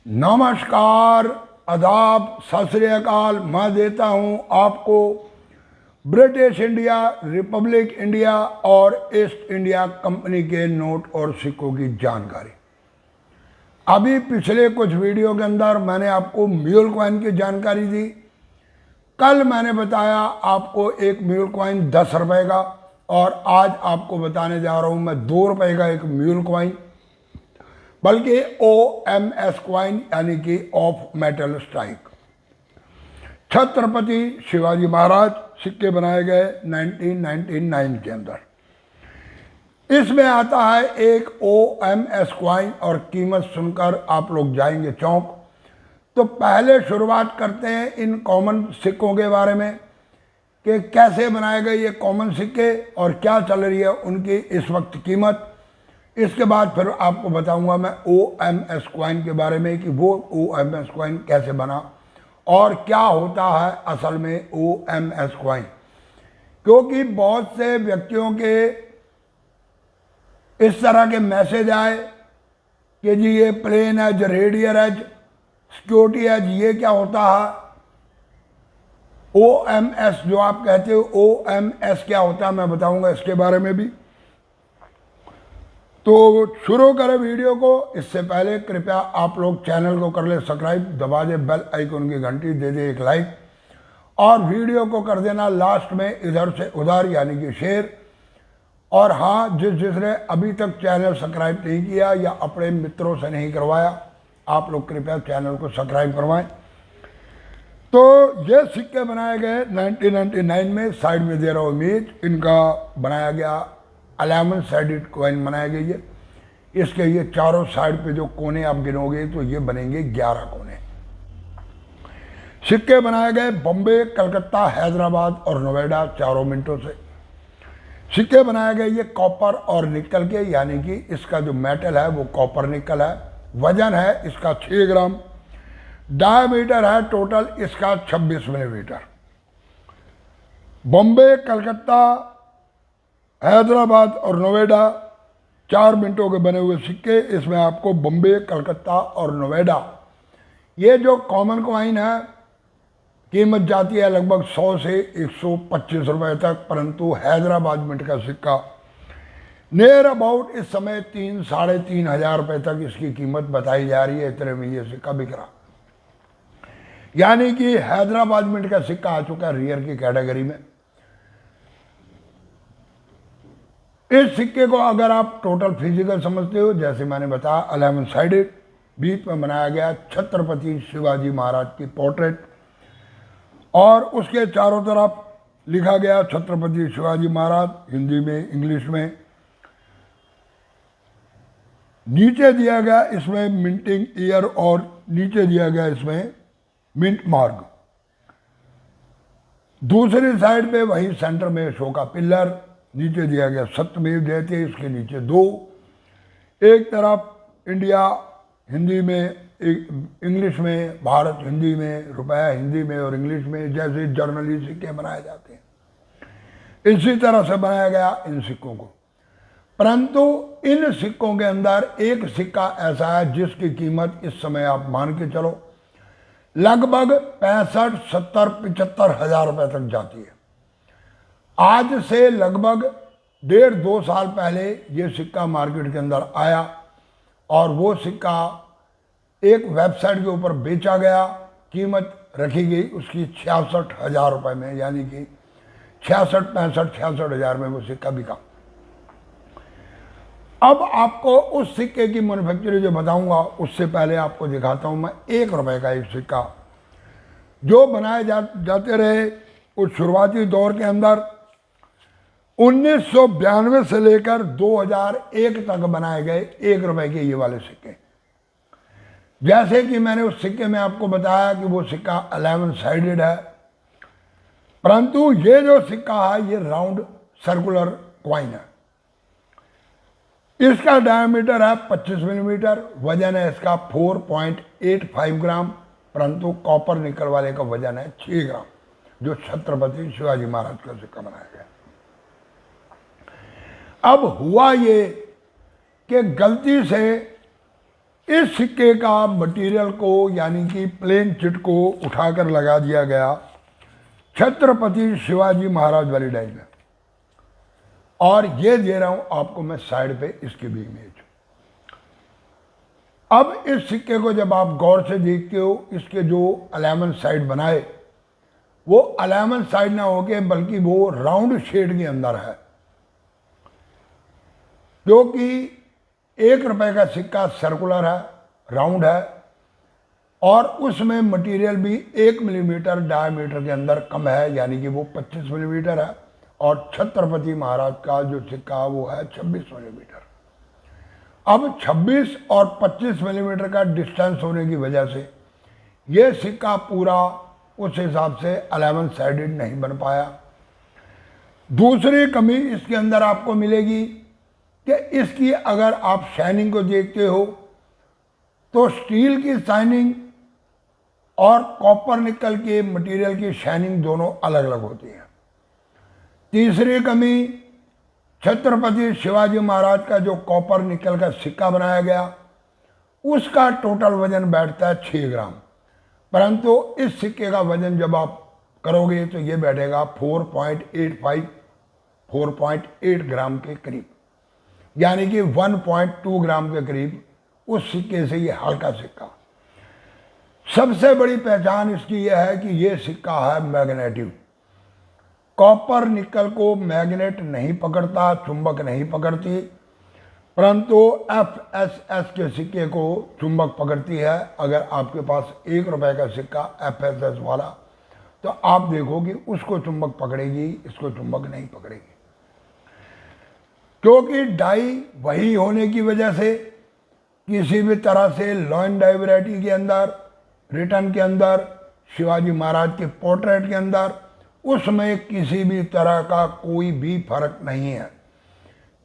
नमस्कार, आदाब, सत श्री अकाल। मैं देता हूं आपको ब्रिटिश इंडिया, रिपब्लिक इंडिया और ईस्ट इंडिया कंपनी के नोट और सिक्कों की जानकारी। अभी पिछले कुछ वीडियो के अंदर मैंने आपको म्यूल कॉइन की जानकारी दी। कल मैंने बताया आपको एक म्यूल कॉइन 10 रुपए का, और आज आपको बताने जा रहा हूं मैं 2 रुपए का एक म्यूल कॉइन, बल्कि OMS कॉइन यानी कि off metal strike. Chhatrapati Shivaji Maharaj सिक्के बनाए गए 1999 के अंदर। इसमें आता है एक OMS कॉइन, और कीमत सुनकर आप लोग जाएंगे चौंक। तो पहले शुरुआत करते हैं इन कॉमन सिक्कों के बारे में कि कैसे बनाए गए ये कॉमन सिक्के और क्या चल रही है उनकी इस वक्त कीमत। इसके बाद फिर आपको बताऊंगा मैं OMS कॉइन के बारे में कि वो OMS कॉइन कैसे बना और क्या होता है असल में OMS कॉइन। क्योंकि बहुत से व्यक्तियों के इस तरह के मैसेज आए कि जी ये plain edge, radial edge, security edge, ये क्या होता है। OMS जो आप कहते हो, OMS क्या होता है मैं बताऊंगा इसके बारे में भी। तो शुरू करें वीडियो को। इससे पहले कृपया आप लोग चैनल को कर ले सब्सक्राइब, दबा दे बेल आइकन की घंटी, दे दे एक लाइक, और वीडियो को कर देना लास्ट में इधर से उधर यानी कि शेयर। और हाँ, जिसने अभी तक चैनल सब्सक्राइब नहीं किया या अपने मित्रों से नहीं करवाया, आप लोग कृपया चैनल को सब्सक्राइब करवाएं। तो ये सिक्के बनाए गए 1999 में। साइड में दे रहा हूँ इमेज, इनका बनाया गया 11 साइडेड कॉइन बनाया गई है। इसके ये चारों साइड पे जो कोने आप गिनोगे तो ये बनेंगे 11 कोने। सिक्के बनाए गए बॉम्बे, कलकत्ता, हैदराबाद और नोएडा, चारों मिनटों से। सिक्के बनाए गए ये कॉपर और निकल के, यानी कि इसका जो मेटल है वो कॉपर निकल है। वजन है इसका 6 ग्राम। डायमीटर है टोटल इसका 26 मिलीमीटर। बॉम्बे, कलकत्ता, हैदराबाद और नोएडा, 4 मिनटों के बने हुए सिक्के। इसमें आपको बॉम्बे, कलकत्ता और नोएडा, ये जो कॉमन कॉइन है, कीमत जाती है लगभग 100 से 125 रुपए तक। परंतु हैदराबाद मिंट का सिक्का नियर अबाउट इस समय 3-3.5 हजार रुपए तक इसकी कीमत बताई जा रही है। इतने में ये सिक्का बिक रहा, यानी कि हैदराबाद मिंट का सिक्का आ चुका है रियर की कैटेगरी में। इस सिक्के को अगर आप टोटल फिजिकल समझते हो, जैसे मैंने बताया 11 साइडेड, बीच में बनाया गया छत्रपति शिवाजी महाराज की पोर्ट्रेट, और उसके चारों तरफ लिखा गया छत्रपति शिवाजी महाराज, हिंदी में, इंग्लिश में। नीचे दिया गया इसमें मिंटिंग ईयर, और नीचे दिया गया इसमें मिंट मार्ग। दूसरी साइड पे वही सेंटर में शो का पिलर, नीचे दिया गया सत्यमेव जयते, इसके नीचे 2। एक तरफ इंडिया हिंदी में, इंग्लिश में, भारत हिंदी में, रुपया हिंदी में और इंग्लिश में, जैसे जर्नली सिक्के बनाए जाते हैं इसी तरह से बनाया गया इन सिक्कों को। परंतु इन सिक्कों के अंदर एक सिक्का ऐसा है जिसकी कीमत इस समय आप मान के चलो लगभग 65, 70, 75 हजार रुपए तक जाती है। आज से लगभग 1.5-2 साल पहले ये सिक्का मार्केट के अंदर आया, और वो सिक्का एक वेबसाइट के ऊपर बेचा गया। कीमत रखी गई उसकी 66 हजार रुपये में, यानी कि 66 हजार में वो सिक्का बिका। अब आपको उस सिक्के की मैन्युफैक्चरिंग जो बताऊंगा, उससे पहले आपको दिखाता हूं मैं 1 रुपए का एक सिक्का जो बनाए जाते रहे उस शुरुआती दौर के अंदर। 1992 से लेकर 2001 तक बनाए गए 1 रुपए के ये वाले सिक्के। जैसे कि मैंने उस सिक्के में आपको बताया कि वो सिक्का 11 साइडेड है, परंतु ये जो सिक्का है ये राउंड सर्कुलर कॉइन है। इसका डायमीटर है 25 मिलीमीटर। वजन है इसका 4.85 ग्राम, परंतु कॉपर निकल वाले का वजन है 6 ग्राम, जो छत्रपति शिवाजी महाराज का सिक्का बनाया गया। अब हुआ ये कि गलती से इस सिक्के का मटेरियल को यानी कि प्लेन चिट को उठाकर लगा दिया गया छत्रपति शिवाजी महाराज वाली डाई में, और ये दे रहा हूं आपको मैं साइड पे इसकी भी इमेज। अब इस सिक्के को जब आप गौर से देखते हो, इसके जो 11 साइड बनाए वो 11 साइड ना होके बल्कि वो राउंड शेड के अंदर है, क्योंकि 1 रुपए का सिक्का सर्कुलर है, राउंड है, और उसमें मटेरियल भी 1 मिलीमीटर डायमीटर के अंदर कम है, यानी कि वो 25 मिलीमीटर है, और छत्रपति महाराज का जो सिक्का वो है 26 मिलीमीटर। अब 26 और 25 मिलीमीटर का डिस्टेंस होने की वजह से ये सिक्का पूरा उस हिसाब से 11 साइडेड नहीं बन पाया। दूसरी कमी इसके अंदर आपको मिलेगी कि इसकी अगर आप शाइनिंग को देखते हो तो स्टील की शाइनिंग और कॉपर निकल के मटेरियल की शाइनिंग दोनों अलग अलग होती है। तीसरी कमी, छत्रपति शिवाजी महाराज का जो कॉपर निकल का सिक्का बनाया गया उसका टोटल वजन बैठता है 6 ग्राम, परंतु इस सिक्के का वजन जब आप करोगे तो ये बैठेगा 4.8 ग्राम के करीब, यानी कि 1.2 ग्राम के करीब उस सिक्के से ये हल्का सिक्का। सबसे बड़ी पहचान इसकी यह है कि ये सिक्का है मैग्नेटिव। कॉपर निकल को मैग्नेट नहीं पकड़ता, चुंबक नहीं पकड़ती, परंतु FSS के सिक्के को चुंबक पकड़ती है। अगर आपके पास 1 रुपए का सिक्का FSS वाला तो आप देखो कि उसको चुंबक पकड़ेगी, इसको चुंबक नहीं पकड़ेगी, क्योंकि डाई वही होने की वजह से किसी भी तरह से लॉइन डाई वैरायटी के अंदर, रिटर्न के अंदर, शिवाजी महाराज के पोर्ट्रेट के अंदर, उसमें किसी भी तरह का कोई भी फर्क नहीं है।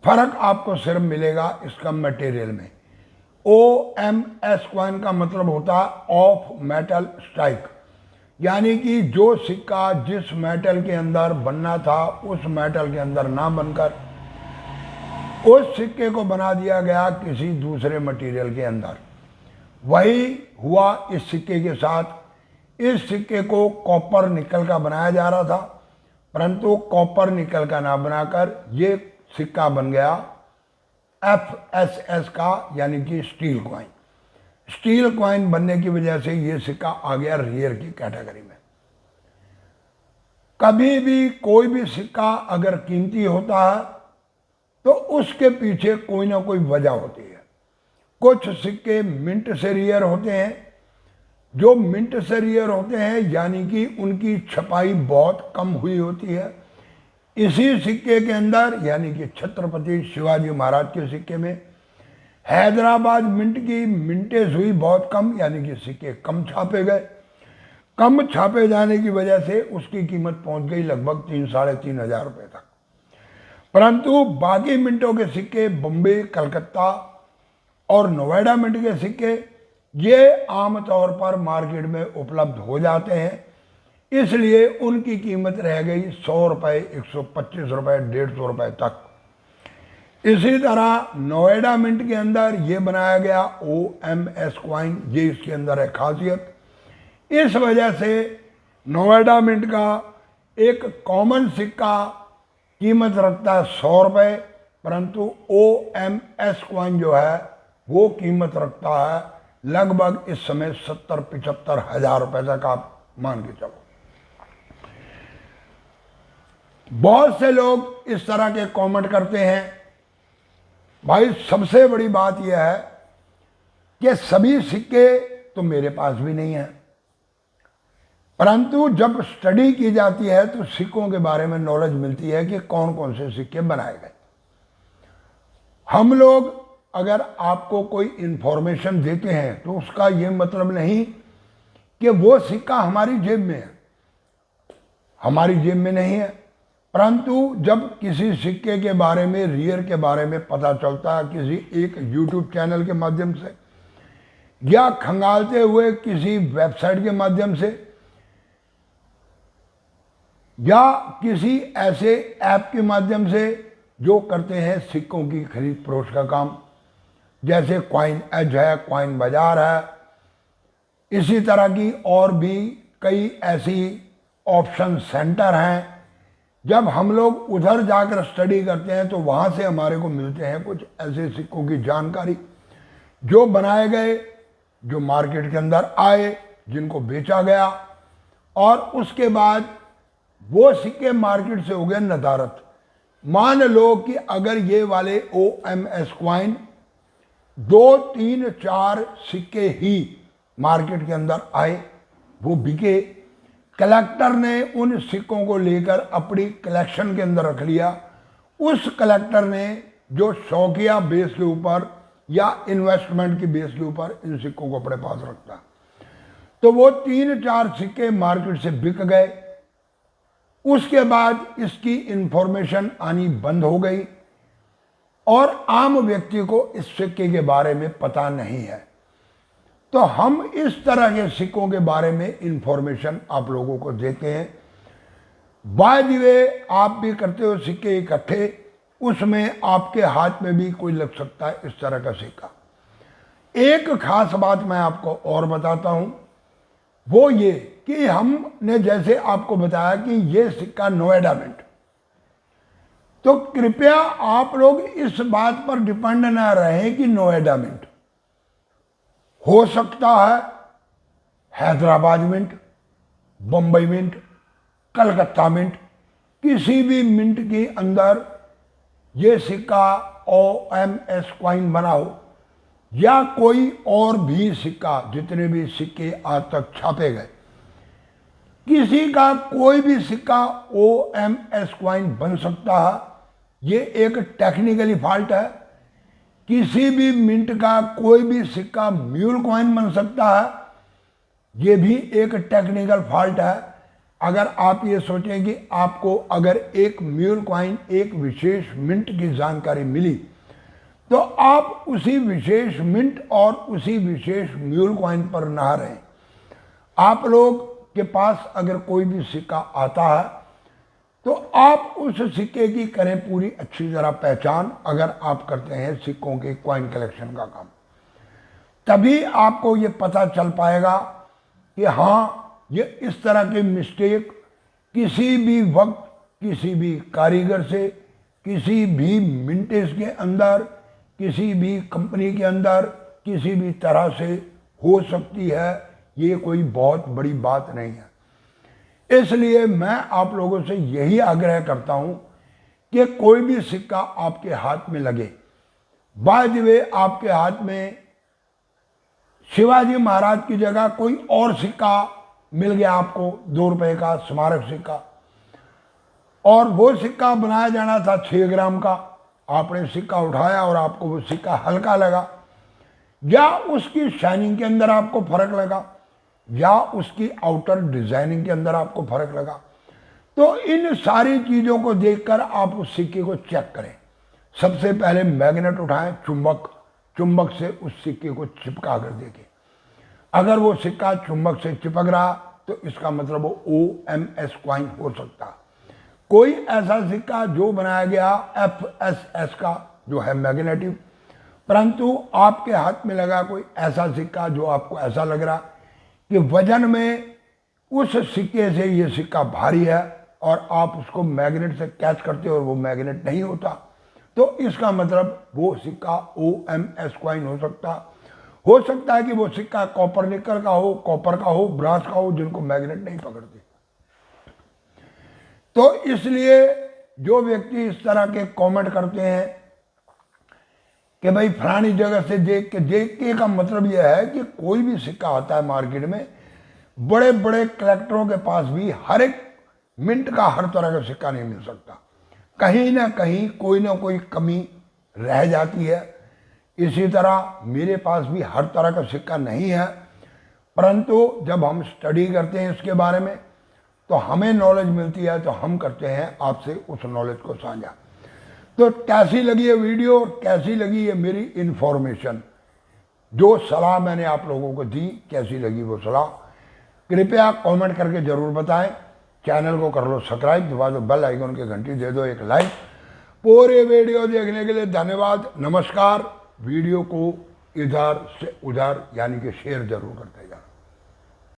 फर्क आपको सिर्फ मिलेगा इसका मटेरियल में। OMS कॉइन का मतलब होता है ऑफ मेटल स्ट्राइक, यानी कि जो सिक्का जिस मेटल के अंदर बनना था उस मेटल के अंदर ना बनकर उस सिक्के को बना दिया गया किसी दूसरे मटेरियल के अंदर। वही हुआ इस सिक्के के साथ। इस सिक्के को कॉपर निकल का बनाया जा रहा था, परंतु कॉपर निकल का ना बनाकर ये सिक्का बन गया FSS का, यानी कि स्टील कॉइन। स्टील कॉइन बनने की वजह से ये सिक्का आ गया रियर की कैटेगरी में। कभी भी कोई भी सिक्का अगर कीमती होता है तो उसके पीछे कोई ना कोई वजह होती है। कुछ सिक्के मिंट से रियर होते हैं, जो मिंट से रियर होते हैं यानी कि उनकी छपाई बहुत कम हुई होती है। इसी सिक्के के अंदर यानी कि छत्रपति शिवाजी महाराज के सिक्के में हैदराबाद मिंट की मिंटेज हुई बहुत कम, यानी कि सिक्के कम छापे गए। कम छापे जाने की वजह से उसकी कीमत पहुंच गई लगभग 3-3.5 हज़ार रुपये तक। परंतु बाकी मिंटों के सिक्के, बम्बे, कलकत्ता और नोएडा मिंट के सिक्के, ये आमतौर पर मार्केट में उपलब्ध हो जाते हैं, इसलिए उनकी कीमत रह गई 100 रुपये, 125 रुपये, 150 रुपये तक। इसी तरह नोएडा मिंट के अंदर ये बनाया गया OMS कॉइन, ये इसके अंदर है खासियत। इस वजह से नोएडा मिंट का एक कॉमन सिक्का कीमत रखता है 100 रुपये, परंतु OMS कॉइन जो है वो कीमत रखता है लगभग इस समय 70-75 हज़ार रुपये तक, आप मान के चलो। बहुत से लोग इस तरह के कमेंट करते हैं। भाई सबसे बड़ी बात यह है कि सभी सिक्के तो मेरे पास भी नहीं है, परंतु जब स्टडी की जाती है तो सिक्कों के बारे में नॉलेज मिलती है कि कौन कौन से सिक्के बनाए गए। हम लोग अगर आपको कोई इंफॉर्मेशन देते हैं तो उसका ये मतलब नहीं कि वो सिक्का हमारी जेब में है, हमारी जेब में नहीं है। परंतु जब किसी सिक्के के बारे में, रियर के बारे में पता चलता है किसी एक यूट्यूब चैनल के माध्यम से या खंगालते हुए किसी वेबसाइट के माध्यम से या किसी ऐसे ऐप के माध्यम से जो करते हैं सिक्कों की खरीद फरोख्त का काम, जैसे कॉइन एज है, कॉइन बाजार है, इसी तरह की और भी कई ऐसी ऑप्शन सेंटर हैं। जब हम लोग उधर जाकर स्टडी करते हैं तो वहाँ से हमारे को मिलते हैं कुछ ऐसे सिक्कों की जानकारी जो बनाए गए, जो मार्केट के अंदर आए, जिनको बेचा गया, और उसके बाद वो सिक्के मार्केट से हो गए नदारत। मान लो कि अगर ये वाले OMS कॉइन 2, 3, 4 सिक्के ही मार्केट के अंदर आए, वो बिके, कलेक्टर ने उन सिक्कों को लेकर अपनी कलेक्शन के अंदर रख लिया। उस कलेक्टर ने जो शौकिया बेस के ऊपर या इन्वेस्टमेंट की बेस के ऊपर इन सिक्कों को अपने पास रखता, तो वो 3-4 सिक्के मार्केट से बिक गए। उसके बाद इसकी इंफॉर्मेशन आनी बंद हो गई और आम व्यक्ति को इस सिक्के के बारे में पता नहीं है। तो हम इस तरह के सिक्कों के बारे में इंफॉर्मेशन आप लोगों को देते हैं। बाय द वे आप भी करते हो सिक्के इकट्ठे, उसमें आपके हाथ में भी कोई लग सकता है इस तरह का सिक्का। एक खास बात मैं आपको और बताता हूं, वो ये कि हमने जैसे आपको बताया कि ये सिक्का नोएडा मिंट, तो कृपया आप लोग इस बात पर डिपेंड ना रहें कि नोएडा मिंट हो सकता है, Hyderabad mint, Bombay mint, Calcutta mint, किसी भी मिंट के अंदर ये सिक्का OMS कॉइन बना हो, या कोई और भी सिक्का, जितने भी सिक्के आज तक छापे गए, किसी का कोई भी सिक्का OMS कॉइन बन सकता है। ये एक टेक्निकली फॉल्ट है। किसी भी मिंट का कोई भी सिक्का म्यूल कॉइन बन सकता है, ये भी एक टेक्निकल फॉल्ट है। अगर आप ये सोचें कि आपको अगर एक म्यूल कॉइन एक विशेष मिंट की जानकारी मिली, तो आप उसी विशेष मिंट और उसी विशेष म्यूल कॉइन पर ना रहें। आप लोग के पास अगर कोई भी सिक्का आता है तो आप उस सिक्के की करें पूरी अच्छी तरह पहचान, अगर आप करते हैं सिक्कों के कॉइन कलेक्शन का काम, तभी आपको ये पता चल पाएगा कि हाँ, ये इस तरह के मिस्टेक किसी भी वक्त, किसी भी कारीगर से, किसी भी मिंटेज के अंदर, किसी भी कंपनी के अंदर, किसी भी तरह से हो सकती है। ये कोई बहुत बड़ी बात नहीं है। इसलिए मैं आप लोगों से यही आग्रह करता हूं कि कोई भी सिक्का आपके हाथ में लगे, बाय द वे आपके हाथ में शिवाजी महाराज की जगह कोई और सिक्का मिल गया आपको, 2 रुपए का स्मारक सिक्का, और वो सिक्का बनाया जाना था 6 ग्राम का, आपने सिक्का उठाया और आपको वो सिक्का हल्का लगा, या उसकी शाइनिंग के अंदर आपको फर्क लगा, या उसकी आउटर डिजाइनिंग के अंदर आपको फर्क लगा, तो इन सारी चीजों को देखकर आप उस सिक्के को चेक करें। सबसे पहले मैग्नेट उठाएं, चुंबक से उस सिक्के को चिपका कर देखें। अगर वो सिक्का चुंबक से चिपक रहा तो इसका मतलब वो OMS कॉइन हो सकता। कोई ऐसा सिक्का जो बनाया गया FSS का, जो है मैग्नेटिव, परंतु आपके हाथ में लगा कोई ऐसा सिक्का जो आपको ऐसा लग रहा कि वजन में उस सिक्के से ये सिक्का भारी है, और आप उसको मैग्नेट से कैच करते हो और वो मैग्नेट नहीं होता, तो इसका मतलब वो सिक्का OMS कॉइन हो सकता है कि वो सिक्का कॉपर निकल का हो, कॉपर का हो, ब्रास का हो, जिनको मैग्नेट नहीं पकड़ते। तो इसलिए जो व्यक्ति इस तरह के कमेंट करते हैं कि भाई फलानी जगह से देख के का मतलब यह है कि कोई भी सिक्का आता है मार्केट में, बड़े बड़े कलेक्टरों के पास भी हर एक मिंट का हर तरह का सिक्का नहीं मिल सकता। कहीं ना कहीं कोई ना कोई कमी रह जाती है। इसी तरह मेरे पास भी हर तरह का सिक्का नहीं है, परंतु जब हम स्टडी करते हैं इसके बारे में तो हमें नॉलेज मिलती है, तो हम करते हैं आपसे उस नॉलेज को साझा। तो कैसी लगी ये वीडियो, कैसी लगी ये मेरी इन्फॉर्मेशन, जो सलाह मैंने आप लोगों को दी, कैसी लगी वो सलाह, कृपया कमेंट करके ज़रूर बताएं। चैनल को कर लो सब्सक्राइब, दबा दो बेल आइकन की घंटी, दे दो एक लाइक। पूरे वीडियो देखने के लिए धन्यवाद। नमस्कार। वीडियो को इधर से उधर यानी कि शेयर जरूर करते जाना।